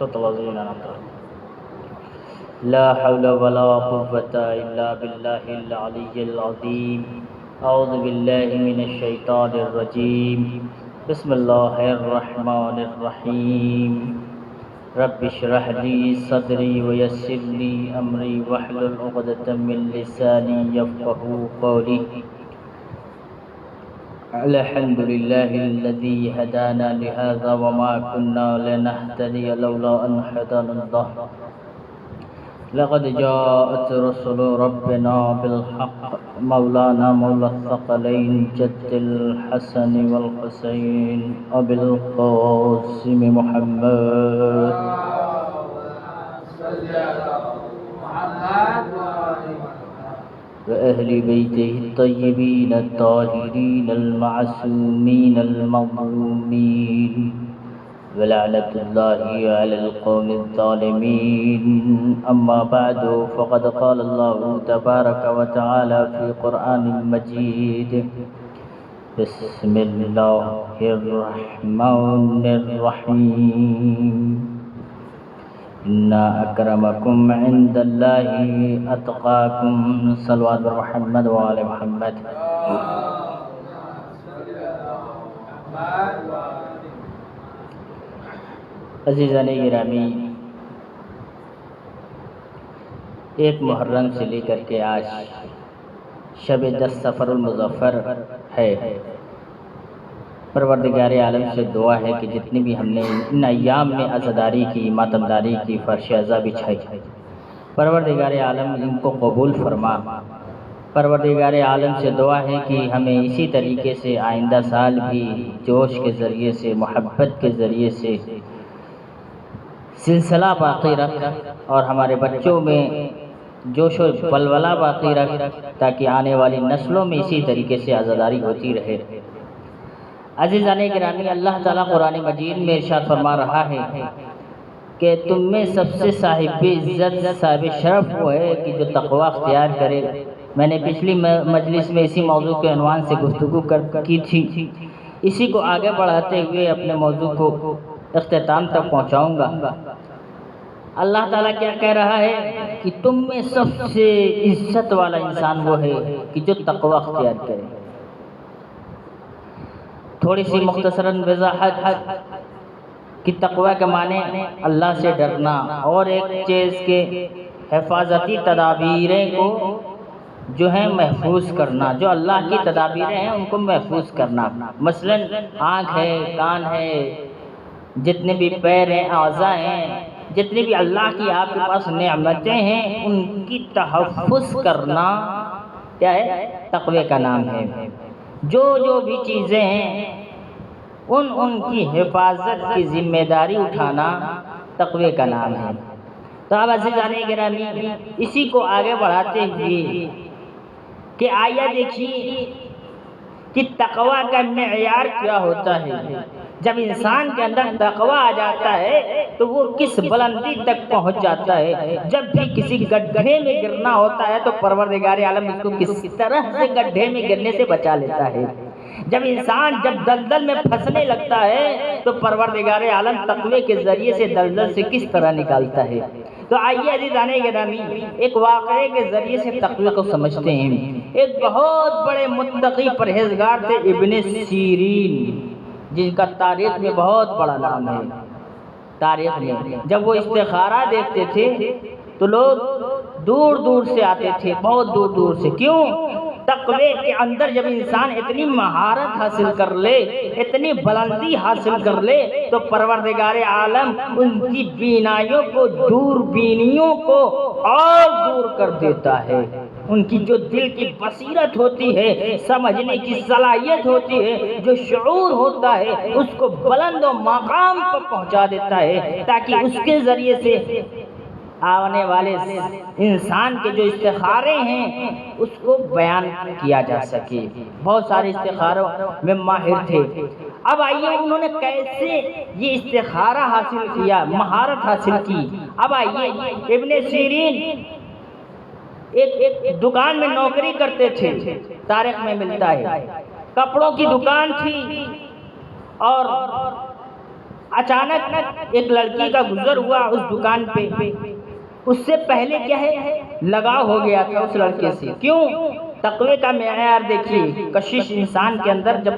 صوت العظیم لا حول ولا قوة إلا بالله العلي العظيم أعوذ بالله من الشيطان الرجيم بسم الله الرحمن الرحيم رب اشرح لي صدري ويسر لي أمري واحلل عقدة من لساني يفقهوا قولي الحمد لله الذي هدانا لهذا وما كنا لنهتدي لولا أن هدانا الله لقد جاءت رسل ربنا بالحق مولانا مولى الثقلين جد الحسن والحسين أبي القاسم محمد وأهل بيته الطيبين الطاهرين المعصومين المظلومين ولعنة الله على القوم الظالمين أما بعد فقد قال الله تبارك وتعالى في القرآن المجيد بسم الله الرحمن الرحيم إن أكرمكم عند الله أتقاكم صلوات محمد وآل محمد عزیزان گرامی، ایک محرم سے لے کر کے آج شب 10 صفر المظفر ہے۔ پروردگار عالم سے دعا ہے کہ جتنی بھی ہم نے ان ایام میں عزاداری کی، ماتمداری کی، فرش عزا بچھائی، پروردگار عالم ان کو قبول فرما۔ پروردگار عالم سے دعا ہے کہ ہمیں اسی طریقے سے آئندہ سال بھی جوش کے ذریعے سے، محبت کے ذریعے سے سلسلہ باقی رکھ اور ہمارے بچوں میں جوش و ولولہ باقی رکھ، تاکہ آنے والی نسلوں میں اسی طریقے سے عزاداری ہوتی رہے۔ عزیزان گرامی، اللہ تعالیٰ قرآن مجید میں ارشاد فرما رہا ہے کہ تم میں سب سے صاحب عزت، صاحب شرف وہ ہے کہ جو تقوی اختیار کرے۔ میں نے پچھلی مجلس میں اسی موضوع کے عنوان سے گفتگو کی تھی، اسی کو آگے بڑھاتے ہوئے اپنے موضوع کو اختتام تک پہنچاؤں گا۔ اللہ تعالیٰ کیا کہہ رہا ہے کہ تم میں سب سے عزت والا انسان وہ ہے کہ جو تقوی اختیار کرے۔ تھوڑی سی مختصراً وضاحت کہ تقوی کے معنی اللہ سے ڈرنا، اور ایک چیز کے حفاظتی تدابیریں کو جو ہے محفوظ کرنا، جو اللہ کی تدابیریں ہیں ان کو محفوظ کرنا۔ مثلاً آنکھ ہے، کان ہے، جتنے بھی پیر ہیں، اعضاء ہیں، جتنی بھی اللہ کی آپ کے پاس نعمتیں ہیں، ان کی تحفظ کرنا کیا ہے؟ تقوی کا نام ہے۔ جو بھی چیزیں ہیں ان کی حفاظت کی ذمہ داری اٹھانا تقوی کا نام ہے۔ تو اب عزیزان گرامی، اسی کو آگے بڑھاتے ہوئے کہ آیہ دیکھیے کہ تقوی کا معیار کیا ہوتا ہے۔ جب انسان کے اندر تقوی آ جاتا ہے تو وہ کس بلندی تک پہنچ جاتا ہے۔ جب بھی کسی گڈھے میں گرنا ہوتا ہے تو پروردگار عالم اس کو کس طرح سے گڈھے میں گرنے سے بچا لیتا ہے۔ جب انسان دلدل میں پھنسنے لگتا ہے تو پروردگار عالم تقوی کے ذریعے سے دلدل سے کس طرح نکالتا ہے۔ تو آئیے عزیزان گرامی، ایک واقعے کے ذریعے سے تقوی کو سمجھتے ہیں۔ ایک بہت بڑے متقی پرہیزگار تھے ابن سیرین، جن کا تاریخ میں بہت بڑا نام ہے۔ تاریخ میں جب وہ استخارہ دیکھتے تھے تو لوگ دور دور سے آتے تھے، بہت دور دور سے۔ کیوں؟ تقوی کے اندر جب انسان اتنی مہارت حاصل کر لے، اتنی بلندی حاصل کر لے تو پروردگار عالم ان کی بینائیوں کو، دور بینیوں کو اور دور کر دیتا ہے۔ ان کی جو دل کی بصیرت ہوتی ہے، سمجھنے کی صلاحیت ہوتی ہے، جو شعور ہوتا ہے، اس کو بلند و مقام پر پہنچا دیتا ہے، تاکہ اس کے ذریعے سے آنے والے انسان کے جو استخارے ہیں اس کو بیان کیا جا سکے۔ بہت سارے استخاروں میں ماہر تھے۔ اب آئیے انہوں نے کیسے یہ استخارہ حاصل کیا، مہارت حاصل کی۔ اب آئیے ابن سیرین ایک دکان میں نوکری کرتے تھے، تاریخ میں ملتا ہے۔ کپڑوں کی دکان تھی اور اچانک ایک لڑکی کا گزر ہوا اس دکان پہ، اس سے پہلے کیا ہے لگاؤ ہو گیا تھا اس لڑکے سے. کیوں؟ تقوی کا معیار دیکھیے، کشش انسان کے اندر جب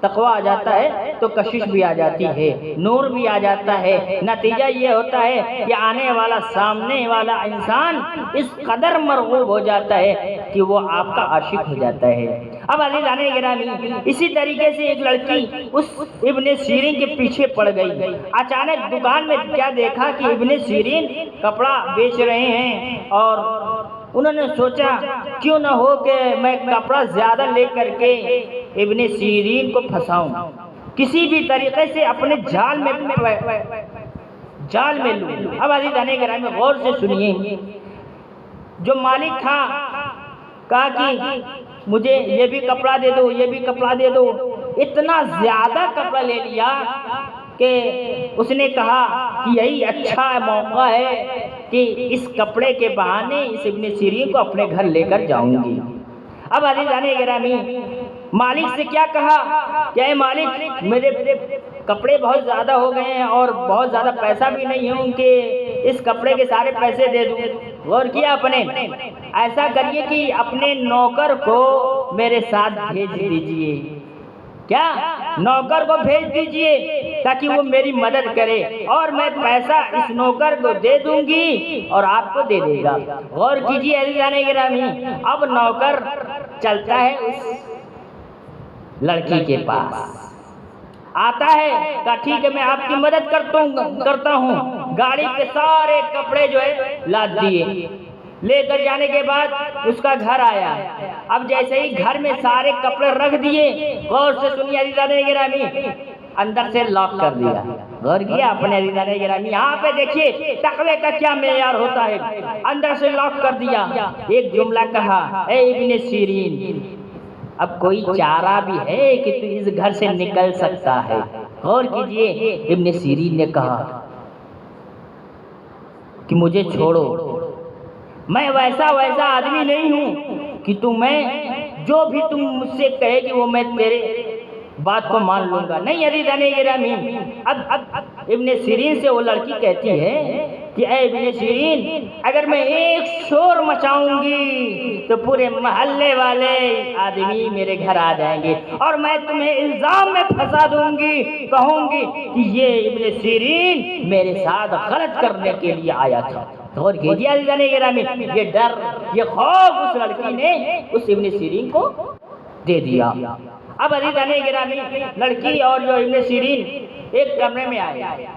تقوی آ جاتا ہے تو کشش بھی آ جاتی ہے، نور بھی آ جاتا ہے. نتیجہ یہ ہوتا ہے کہ آنے والا سامنے والا انسان اس قدر مرغوب ہو جاتا ہے کہ وہ آپ کا عاشق ہو جاتا ہے. اب عزیزان گرامی، اسی طریقے سے ایک لڑکی اس ابن سیرین کے پیچھے پڑ گئی. اچانک دکان میں کیا دیکھا کہ ابن سیرین کپڑا بیچ رہے ہیں، اور انہوں نے سوچا کیوں نہ ہو کہ میں کپڑا زیادہ لے کر کے ابن سیرین کو پھنساؤں، کسی بھی طریقے سے اپنے جال میں لوں. اب عزیزان گرامی غور سے سنیے، جو مالک تھا کہا کہ مجھے یہ بھی کپڑا دے دو، یہ بھی کپڑا دے دو. اتنا زیادہ کپڑا لے لیا کہ اس نے کہا کہ یہی اچھا موقع ہے کہ اس کپڑے کے بہانے اس ابن سیرین کو اپنے گھر لے کر جاؤں گی. اب عزیزان گرامی مالک سے کیا کہا کہ اے مالک، میرے کپڑے بہت زیادہ ہو گئے ہیں اور بہت زیادہ پیسہ بھی نہیں ہوں کہ اس کپڑے کے سارے پیسے دے دوں. غور کیا اپنے، ایسا کریے کہ اپنے نوکر کو میرے ساتھ بھیج دیجئے. کیا؟ نوکر کو بھیج دیجئے تاکہ وہ میری مدد کرے، اور میں پیسہ اس نوکر کو دے دوں گی اور آپ کو دے دے گا. غور کیجئے عزیزان گرامی، اب نوکر چلتا ہے اس لڑکی کے پاس، آتا ہے، کہا ٹھیک ہے میں آپ کی مدد کرتا ہوں. گاڑی پہ سارے کپڑے جو ہے لاد دیے. لے کر جانے کے بعد اس کا گھر آیا. اب جیسے ہی گھر میں سارے کپڑے رکھ دیے، غور سے سنیے عزیزان گرامی، اندر سے لاک کر دیا. غور کیا اپنے عزیزان گرامی، یہاں پہ دیکھیے تقوی کا کیا معیار ہوتا ہے. اندر سے لاک کر دیا. ایک جملہ کہا، اے ابن سیرین، اب کوئی چارہ بھی ہے کہ تو اس گھر سے نکل سکتا ہے. غور کیجئے، ابن سیرین نے کہا کہ مجھے چھوڑو، میں ویسا آدمی نہیں ہوں کہ میں جو بھی تم مجھ سے کہے کہ وہ میں تیرے بات کو مان لوں گا. نہیں عزیزان گرامی، اب ابن سیرین سے وہ لڑکی کہتی ہے کہ اے ابن سیرین، اگر میں ایک شور مچاؤں گی تو پورے محلے والے آدمی میرے گھر آ جائیں گے اور میں تمہیں الزام میں پھنسا دوں گی، کہوں گی کہ یہ ابن سیرین میرے ساتھ غلط کرنے کے لیے آیا تھا. غور کیجیے عزیزان گرامی، یہ ڈر، یہ خوف اس لڑکی نے اس ابن سیرین کو دے دیا. اب عزیزان گرامی لڑکی اور جو ابن سیرین ایک کمرے میں آئے.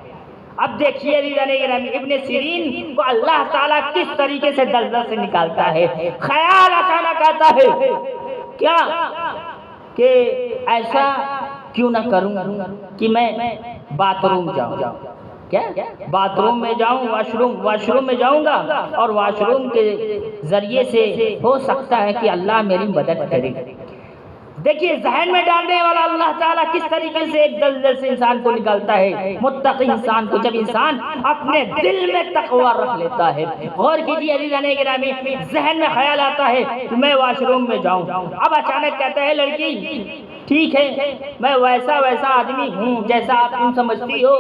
اب دیکھیے عزیزان گرامی ابن سیرین کو اللہ تعالیٰ کس طریقے سے دلدل سے نکالتا ہے. خیال اچانک آتا ہے کیا کہ ایسا کیوں نہ کروں کہ میں باتھ روم جاؤں. کیا باتھ روم میں جاؤں، واش روم میں جاؤں گا اور واش روم کے ذریعے سے ہو سکتا ہے کہ اللہ میری مدد کرے. دیکھیے ذہن میں ڈالنے والا اللہ تعالیٰ کس طریقے سے ایک دلدل سے انسان کو نکالتا ہے. متقی انسان کو جب انسان اپنے دل میں تقوی رکھ لیتا ہے. غور کیجیے عزیزان گرامی، ذہن میں خیال آتا ہے کہ میں واش روم میں جاؤں. اب اچانک کہتا ہے لڑکی ٹھیک ہے میں ویسا آدمی ہوں جیسا آپ تم سمجھتی ہو،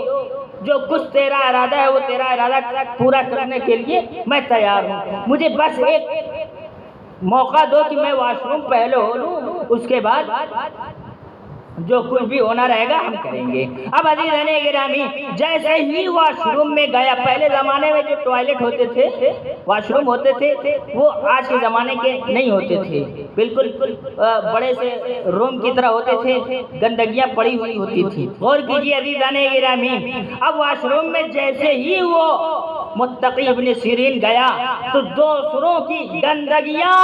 جو کچھ تیرا ارادہ ہے وہ تیرا ارادہ پورا کرنے کے لیے میں تیار ہوں. مجھے بس ایک موقع دو کہ میں واش روم پہلے ہو لوں، اس کے بعد جو کچھ بھی ہونا رہے گا ہم کریں گے. اب عزیزان گرامی جیسے ہی واش روم میں گیا، پہلے زمانے میں جو ٹوائلٹ ہوتے تھے، واش روم ہوتے تھے، وہ آج کے زمانے کے نہیں ہوتے تھے، بالکل بڑے سے روم کی طرح ہوتے تھے، گندگیاں پڑی ہوئی ہوتی تھی. غور کیجیے عزیزان گرامی، اب واش روم میں جیسے ہی وہ متقی ابن سیرین گیا تو دوسروں کی گندگیاں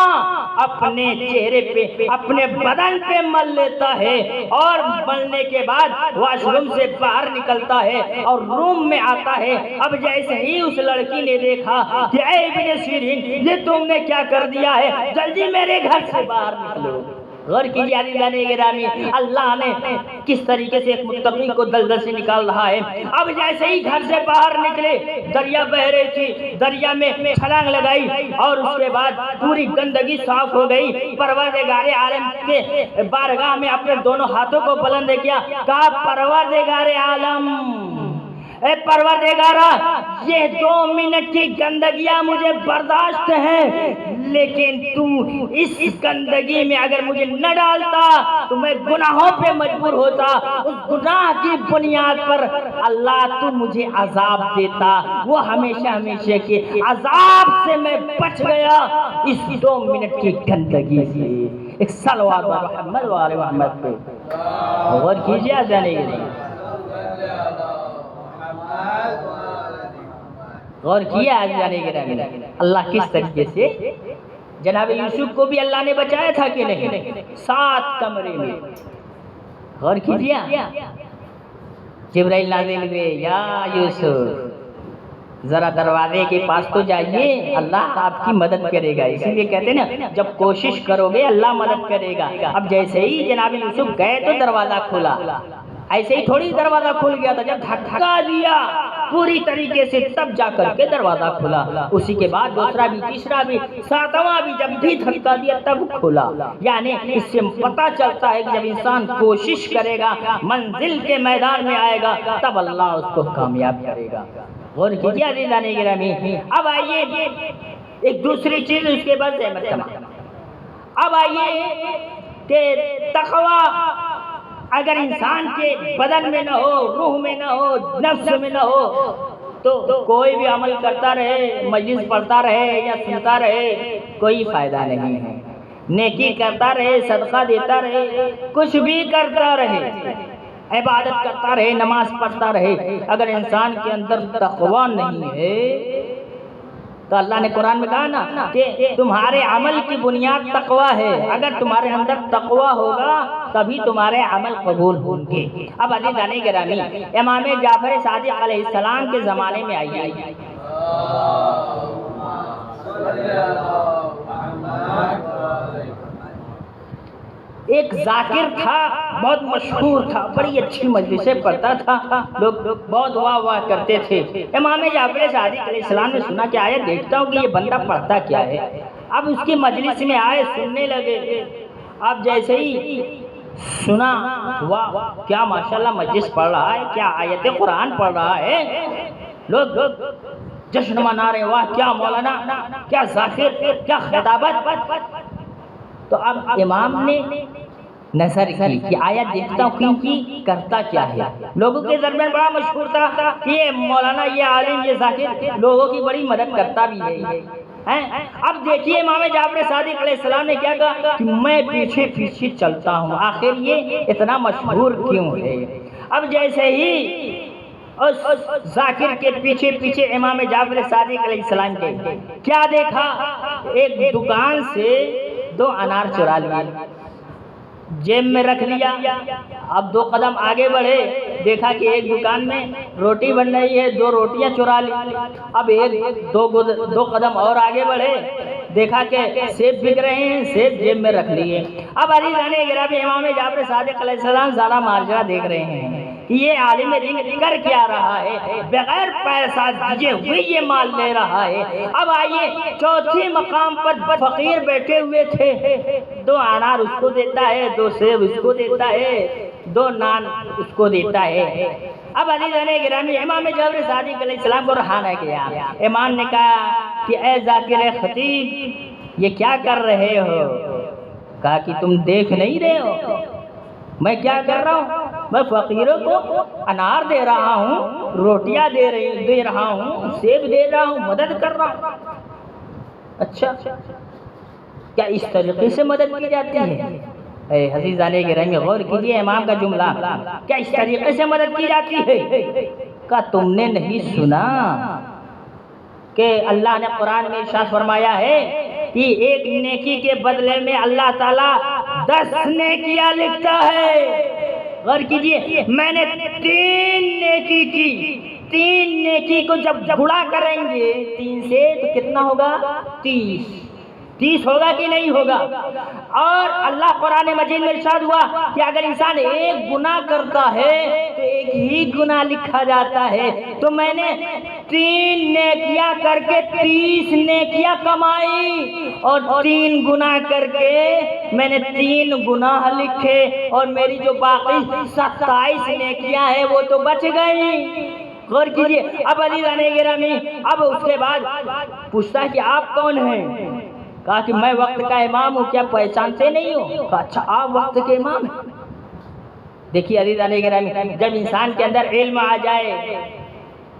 اپنے چہرے پہ، اپنے بدن پہ مل لیتا ہے، اور ملنے کے بعد واش روم سے باہر نکلتا ہے اور روم میں آتا ہے. اب جیسے ہی اس لڑکی نے دیکھا کہ اے ابن سیرین یہ تم نے کیا کر دیا ہے، جلدی میرے گھر سے باہر نکلو. غور کیجیے عزیزان گرامی، اللہ نے کس طریقے سے ایک متقی کو دلدل سے نکال رہا ہے۔ اب جیسے ہی گھر سے باہر نکلے، دریا بہ رہی تھی، دریا میں چھلانگ لگائی اور اس کے بعد پوری گندگی صاف ہو گئی۔ پروردگار عالم کے بارگاہ میں اپنے دونوں ہاتھوں کو بلند کیا، کہا پروردگار عالم، اے پروردگارا، یہ 2 منٹ کی گندگیاں مجھے برداشت ہیں، لیکن تو اس گندگی میں اگر مجھے نہ ڈالتا تو میں گناہوں پہ مجبور ہوتا، اس گناہ کی بنیاد پر اللہ تو مجھے عذاب دیتا، وہ ہمیشہ ہمیشہ کے عذاب سے میں بچ گیا اس 2 منٹ کی گندگی سے۔ ایک صلوات محمد و آل محمد پہ غور کیجیے جانے کے لیے، غور کیا آج جانے کے لیے اللہ کس طریقے سے جناب یوسف کو بھی اللہ نے بچایا تھا کہ نہیں، 7 کمرے میں۔ غور کیجیے، جبرائیل نازل ہوئے، یا یوسف ذرا دروازے کے پاس تو جائیے، اللہ آپ کی مدد کرے گا۔ اسی لیے کہتے ہیں نا، جب کوشش کرو گے اللہ مدد کرے گا۔ اب جیسے ہی جناب یوسف گئے تو دروازہ کھلا، ایسے ہی تھوڑی دروازہ کھل گیا تھا، جب دھکا دیا پوری طریقے سے تب جا کر کے دروازہ کھلا۔ اسی کے بعد دوسرا بھی، تیسرا بھی، 7واں بھی جب بھی دھکا دیا تب کھلا۔ یعنی اس سے پتہ چلتا ہے کہ جب انسان کوشش کرے گا، منزل کے میدان میں آئے گا، تب اللہ اس کو کامیاب کرے گا۔ غور کیجیے عزیزان گرامی۔ اب آئیے ایک دوسری چیز اس کے بعد زحمت تمام۔ اب آئیے کہ تقوی اگر انسان کے بدن میں نہ ہو، روح میں نہ ہو، نفس میں نہ ہو، تو کوئی بھی عمل کرتا رہے، مجلس پڑھتا رہے یا سنتا رہے، کوئی فائدہ نہیں ہے۔ نیکی کرتا رہے، صدقہ دیتا رہے، کچھ بھی کرتا رہے، عبادت کرتا رہے، نماز پڑھتا رہے، اگر انسان کے اندر تقوی نہیں ہے تو اللہ نے قرآن میں کہا نا کہ تمہارے عمل کی بنیاد تقوی ہے، اگر تمہارے اندر تقوی ہوگا تبھی تمہارے عمل قبول ہوں گے۔ اب عزیزان گرامی، امام جعفر صادق علیہ السلام کے زمانے میں آئیے، ایک ذاکر تھا، بہت مشہور تھا، بڑی اچھی مجلسیں پڑھتا تھا، لوگ بہت واہ واہ کرتے تھے۔ امام جعفر صادق علیہ السلام نے سنا کہ آیا دیکھتا ہوں کہ یہ بندہ پڑھتا کیا ہے۔ اب اس کی مجلس میں آئے، سننے لگے۔ اب جیسے ہی سنا، واہ کیا ماشاءاللہ مجلس پڑھ رہا ہے، کیا آیت قرآن پڑھ رہا ہے، لوگ جشن منا رہے، واہ کیا مولانا، کیا ذاکر، کیا خطابت۔ تو اب امام نے نظر کی کہ آیت دیکھتا ہوں کہ کرتا کیا ہے۔ لوگوں کے درمیان بڑا مشہور تھا کہ یہ مولانا، یہ عالم، یہ ذاکر لوگوں کی بڑی مدد کرتا بھی ہے۔ اب دیکھیے امام جعفر صادق علیہ السلام نے کیا کہا کہ میں پیچھے پیچھے چلتا ہوں، آخر یہ اتنا مشہور کیوں ہے۔ اب جیسے ہی اس ذاکر کے پیچھے پیچھے امام جعفر صادق علیہ السلام کے کیا دیکھا، ایک دکان سے 2 انار چرا لیے، جیب میں رکھ لیا۔ اب 2 قدم آگے بڑھے، دیکھا کہ ایک دکان میں روٹی بن رہی ہے، 2 روٹیاں چرا لی۔ اب 2 قدم اور آگے بڑھے، دیکھا کہ سیب بک رہے ہیں، سیب جیب میں رکھ لیے۔ اب عزیزان گرامی، امام جعفر صادق علیہ السلام زیادہ ماجرا دیکھ رہے ہیں کہ یہ عالم دین کر کیا رہا ہے، بغیر پیسہ دیے ہوئے یہ مال لے رہا ہے۔ اب آئیے چوتھی مقام پر فقیر بیٹھے ہوئے تھے، 2 انار اس کو دیتا ہے، 2 سیب اس کو دیتا ہے، 2 نان اس کو دیتا ہے۔ اب عزیزان گرامی، امام جعفر صادق علیہ السلام کو رہا نہ گیا۔ امام نے کہا کہ اے ذاکر خطیب، یہ کیا کر رہے ہو؟ کہا کہ تم دیکھ نہیں رہے ہو میں کیا کر رہا ہوں؟ میں فقیروں کو انار دے رہا ہوں، روٹیاں دے رہا ہوں، سیب دے رہا ہوں، مدد کر رہا ہوں۔ اچھا، کیا اس طریقے سے مدد کی جاتی ہے؟ اے عزیزان گرامی غور کیجیے امام کا جملہ، کیا اس طریقے سے مدد کی جاتی ہے؟ کہا تم نے نہیں سنا کہ اللہ نے قرآن میں ارشاد فرمایا ہے کہ ایک نیکی کے بدلے میں اللہ تعالیٰ 10 نیکیاں لکھتا ہے۔ غور کیجیے، میں نے 3 نیکی کی، 3 نیکی کو جب گڑا کریں گے 3 سے تو کتنا ہوگا؟ 30۔ 30 ہوگا کہ نہیں ہوگا؟ اور اللہ قرآن مجید میں ارشاد ہوا کہ اگر انسان ایک گناہ کرتا ہے تو ایک ہی گناہ لکھا جاتا ہے، تو میں نے 3 نیکیاں کر کے 30 نیکیاں کمائی، اور 3 گناہ کر کے میں نے 3 گناہ لکھے، اور میری جو باقی 27 نیکیاں ہیں وہ تو بچ گئی۔ غور کیجئے۔ اب عزیزان گرامی، اب اس کے بعد پوچھتا ہے کہ آپ کون ہیں؟ کہا کہ میں وقت کا امام ہوں، کیا پہچانتے نہیں ہو؟ کہا اچھا آپ وقت کے امام ہیں۔ دیکھیے عزیزان گرامی، جب انسان کے اندر علم آ جائے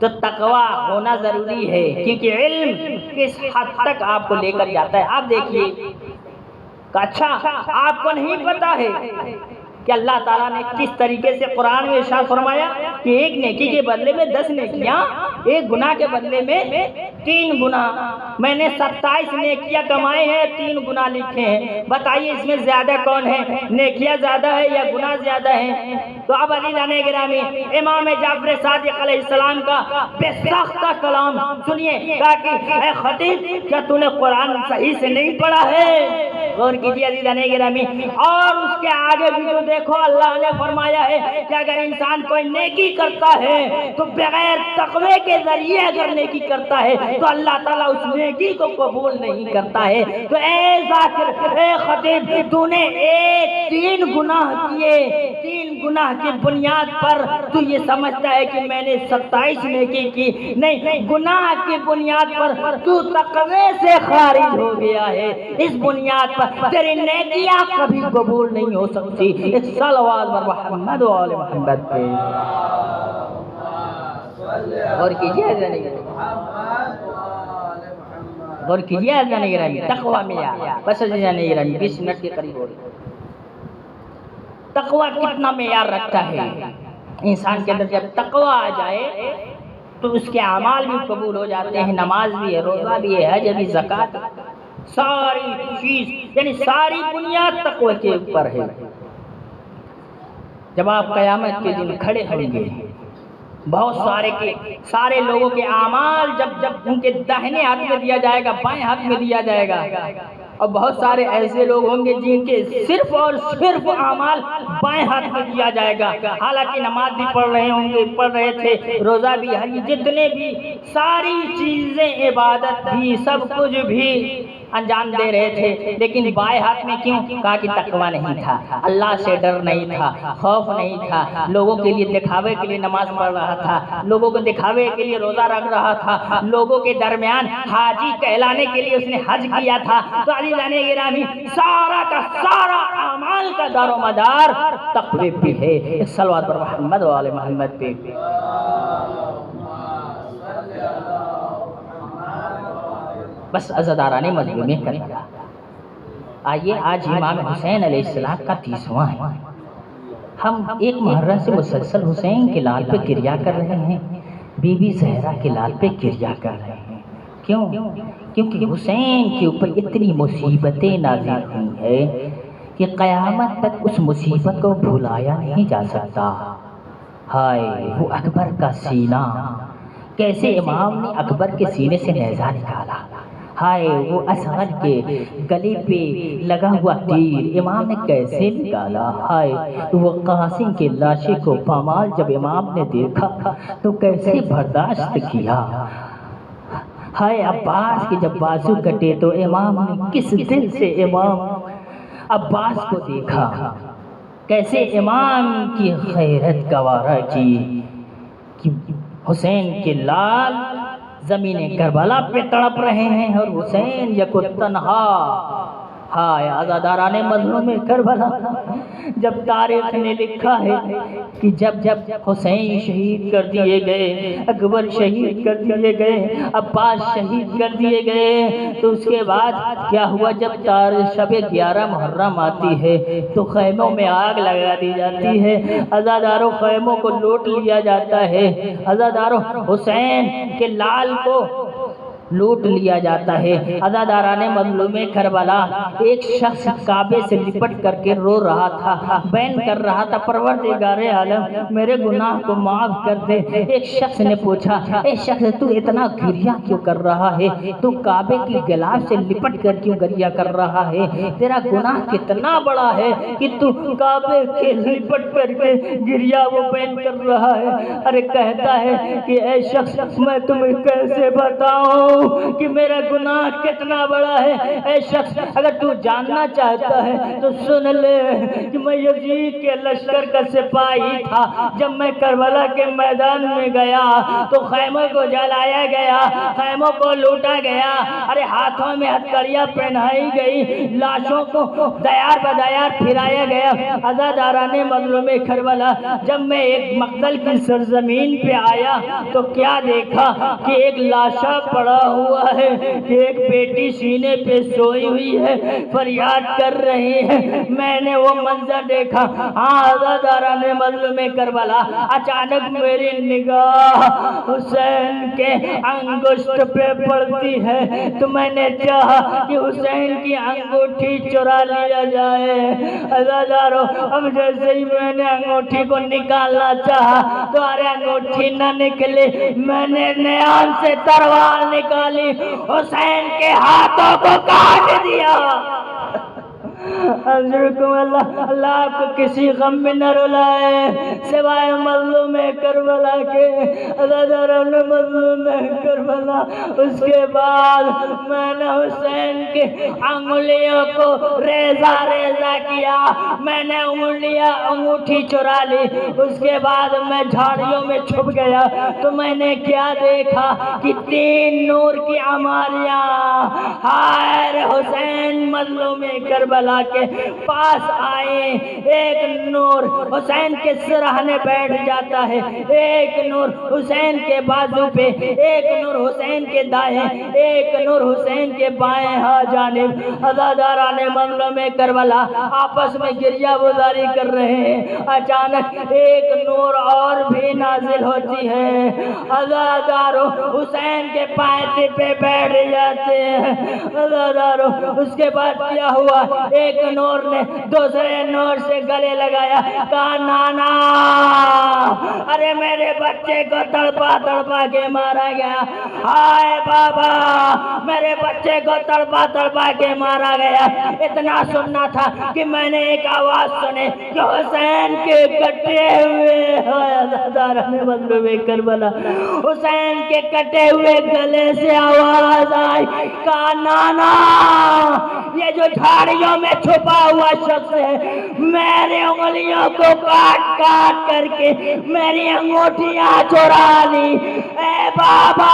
تو تقویٰ ہونا ضروری ہے، کیونکہ علم کس حد تک آپ کو لے کر جاتا ہے۔ آپ دیکھیے کہ اچھا آپ کو نہیں پتا ہے کہ اللہ تعالیٰ نے کس طریقے سے قرآن میں ارشاد فرمایا کہ ایک نیکی کے بدلے میں 10 نیکیاں، ایک گناہ کے بدلے میں 3 گناہ۔ میں نے 27 نیکیاں کمائے ہیں، 3 گناہ لکھے ہیں۔ بتائیے اس میں زیادہ کون ہے؟ نیکیاں زیادہ ہے یا گناہ زیادہ ہیں؟ تو اب عزیزان گرامی، امام جعفر صادق علیہ السلام کا بے ساختہ کلام سنیے، کہا کہ اے خطیب کیا تو نے قرآن صحیح سے نہیں پڑھا ہے؟ غور کیجیے عزیزان گرامی۔ اور اس کے آگے بھی جو دیکھو اللہ نے فرمایا ہے کہ اگر انسان کوئی نیکی کرتا ہے تو بغیر تقوی کے ذریعے اگر نیکی کرتا ہے تو اللہ تعالیٰ اس نیکی کو قبول نہیں کرتا ہے۔ تو اے ذاکر، اے خطیب، تو نے 3 گناہ کیے، 3 گناہ کی بنیاد پر تو یہ سمجھتا ہے کہ میں نے 27 نیکی کی؟ نہیں، گناہ کی بنیاد پر تو تقوی سے خارج ہو گیا ہے۔ اس بنیاد پر تیری نیکیاں کبھی قبول نہیں ہو سکتی۔ ایک صلوات بر محمد و آل محمد پہ غور کیجیے عزیزان غور کیجیے عزیزان گرامی، تقویٰ میں آیا۔ بس عزیزان گرامی 20 منٹ کے قریب ہو رہی۔ تقویٰ کتنا معیار رکھتا ہے انسان کے اندر؟ جب تقویٰ آ جائے تو اس کے اعمال بھی قبول ہو جاتے ہیں، نماز بھی ہے، روزہ بھی ہے، حج بھی، زکوٰۃ، ساری چیز یعنی ساری بنیاد تقوی کے اوپر ہے۔ جب آپ قیامت کے دن کھڑے ہوں گے، بہت سارے لوگوں کے اعمال جب ان کے داہنے ہاتھ میں دیا جائے گا، بائیں ہاتھ میں دیا جائے گا، اور بہت سارے ایسے لوگ ہوں گے جن کے صرف اور صرف اعمال بائیں ہاتھ میں دیا جائے گا، حالانکہ نماز بھی پڑھ رہے تھے، روزہ بھی، حج، جتنے بھی ساری چیزیں، عبادت بھی، سب کچھ بھی انجام دے رہے تھے، لیکن بائیں ہاتھ میں کیوں؟ کہا کہ تقویٰ نہیں تھا، اللہ سے ڈر نہیں تھا، خوف نہیں تھا، لوگوں کے لیے دکھاوے کے لیے نماز پڑھ رہا تھا، لوگوں کو دکھاوے کے لیے روزہ رکھ رہا تھا، لوگوں کے درمیان حاجی کہلانے کے لیے اس نے حج کیا تھا۔ تو عزیزان گرامی، سارا کا سارا اعمال کا دار و مدار تقوی پہ ہے۔ صلوات پر محمد و آل محمد پہ۔ بس عزاداران مظلومی کرنا۔ آئیے آج امام حسین علیہ السلام کا 30واں ہے۔ ہم 1 محرم سے مسلسل حسین کے لال پہ کریا کر رہے ہیں، بی بی زہرا کے لال پہ کریا کر رہے ہیں۔ کیوں؟ کیونکہ حسین کے اوپر اتنی مصیبتیں نازل ہوئی ہیں کہ قیامت تک اس مصیبت کو بھلایا نہیں جا سکتا۔ ہائے وہ اکبر کا سینہ، کیسے امام نے اکبر کے سینے سے نیزہ نکالا، ہائے وہ اصغر کے گلے پہ لگا ہوا تیر امام نے کیسے نکالا، ہائے وہ قاسم کے لاشے کو پامال جب امام نے دیکھا تو کیسے برداشت کیا، ہائے عباس کے جب بازو کٹے تو امام نے کس دل سے امام عباس کو دیکھا، کیسے امام کی خیرت گوارا کی کہ حسین کے لال زمین کربلا پہ تڑپ رہے ہیں اور حسین یک تنہا۔ ہائے عزاداران مظلوم کربلا، جب تاریخ نے لکھا ہے کہ جب حسین شہید کر دیے گئے، اکبر شہید کر دیے گئے، عباس شہید کر دیے گئے، تو اس کے بعد کیا ہوا؟ جب شب 11 محرم آتی ہے تو خیموں میں آگ لگا دی جاتی ہے، عزاداروں خیموں کو لوٹ لیا جاتا ہے، عزاداروں حسین کے لال کو لوٹ لیا جاتا ہے۔ عزاداران مظلوم کربلا، ایک شخص کعبے سے لپٹ کر کے رو رہا تھا، بین کر رہا تھا پروردگار عالم میرے گناہ کو معاف کر دے۔ ایک شخص نے پوچھا اے شخص تو اتنا گریہ کیوں کر رہا ہے؟ تو کعبے کی غلاف سے لپٹ کر کیوں گریہ کر رہا ہے؟ تیرا گناہ کتنا بڑا ہے کہ تو کعبے کے لپٹ کر کے گریہ وہ بین کر رہا ہے؟ ارے کہتا ہے کہ اے شخص میں تمہیں کیسے بتاؤں کہ میرا گناہ کتنا بڑا ہے؟ اے شخص اگر تو جاننا چاہتا ہے تو سن لے کہ میں یزید کے لشکر کا سپاہی تھا۔ جب میں کربلا کے میدان میں گیا تو خیموں کو جلایا گیا، خیموں کو لوٹا گیا، ارے ہاتھوں میں ہتھکڑیاں پہنائی گئی، لاشوں کو دیار بدیار پھرایا گیا۔ عزاداران مظلوم کربلا، جب میں ایک مقتل کی سرزمین پہ آیا تو کیا دیکھا کہ ایک لاشا پڑا ہوا ہے، کہ ایک بیٹی سینے پہ سوئی ہوئی ہے، فریاد کر رہی ہے۔ میں نے وہ منظر دیکھا۔ عزاداران مظلوم کربلا، اچانک میری نگاہ حسین کے انگشت پہ پڑتی ہے تو میں نے چاہا کہ حسین کی انگوٹھی چرا لیا جائے۔ عزاداروں، اب جیسے ہی میں نے انگوٹھی کو نکالنا چاہا تو ارے انگوٹھی نہ نکلی، میں نے نیام سے تلوار نکالی، حسین کے ہاتھوں کو کاٹ دیا۔ حضرکم اللہ، اللہ آپ کو کسی غم میں نہ رلائے سوائے مظلوم کربلا کے۔ عزاداران مظلوم کربلا، اس کے بعد میں نے حسین کے انگلیوں کو ریزہ ریزہ کیا، میں نے انگوٹھی چرا لی۔ اس کے بعد میں جھاڑیوں میں چھپ گیا تو میں نے کیا دیکھا کہ 3 نور کی عماریاں ہائے حسین مظلوم کربلا کے پاس آئیں۔ ایک نور حسین کے سرہانے بیٹھ جاتا ہے، ایک نور حسین کے بازو پہ، ایک نور حسین کے دائیں، ایک نور حسین کے بائیں جانب۔ عزاداران مظلوم کربلا آپس میں گریہ گزاری کر رہے ہیں۔ اچانک ایک نور اور بھی نازل ہوتی ہے، عزاداروں حسین کے پائے پہ بیٹھ جاتے ہیں۔ عزاداروں، اس کے بعد کیا ہوا؟ ایک نور نے دوسرے نور سے گلے لگایا، کہا نانا ارے میرے بچے کو تڑپا تڑپا کے مارا گیا، ہائے بابا میرے بچے کو تڑپا تڑپا کے مارا گیا۔ اتنا سننا تھا کہ میں نے ایک آواز سنی کہ حسین کے کٹے ہوئے، عزاداران مظلوم کربلا، حسین کے کٹے ہوئے گلے سے آواز آئی، کہا نانا یہ جو جھاڑیوں میں چھپا ہوا شخص ہے میری انگلیوں کو کاٹ کاٹ کر کے میری انگوٹھیاں چرا لی۔ اے بابا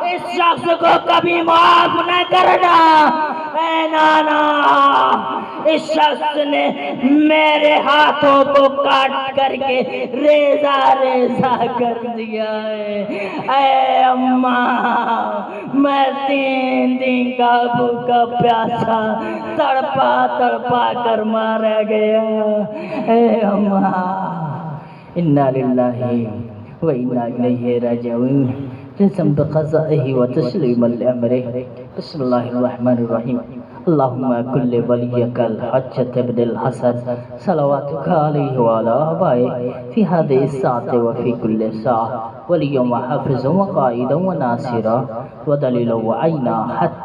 اس شخص کو کبھی معاف نہ کرنا۔ اے نانا اس شخص نے میرے ہاتھوں کو کاٹ کر کے ریزہ ریزہ کر دیا ہے۔ اے اماں میں 3 دن کا بھوکا پیاسا تڑپا تڑپا کر مارا گیا۔ اے اماں، انا للہ و انا الیہ راجعون۔ جزم بقضائه وتسلیم لامره۔ بسم اللہ الرحمن الرحیم۔ اللہم کل ولیک الحجۃ ابن الحسن صلواتک علیہ وعلی آبائہ فی هذه الساعة وفی کل ساعة ولیا وحافظا وقائدا وناصرا ودلیلا وعینا حتی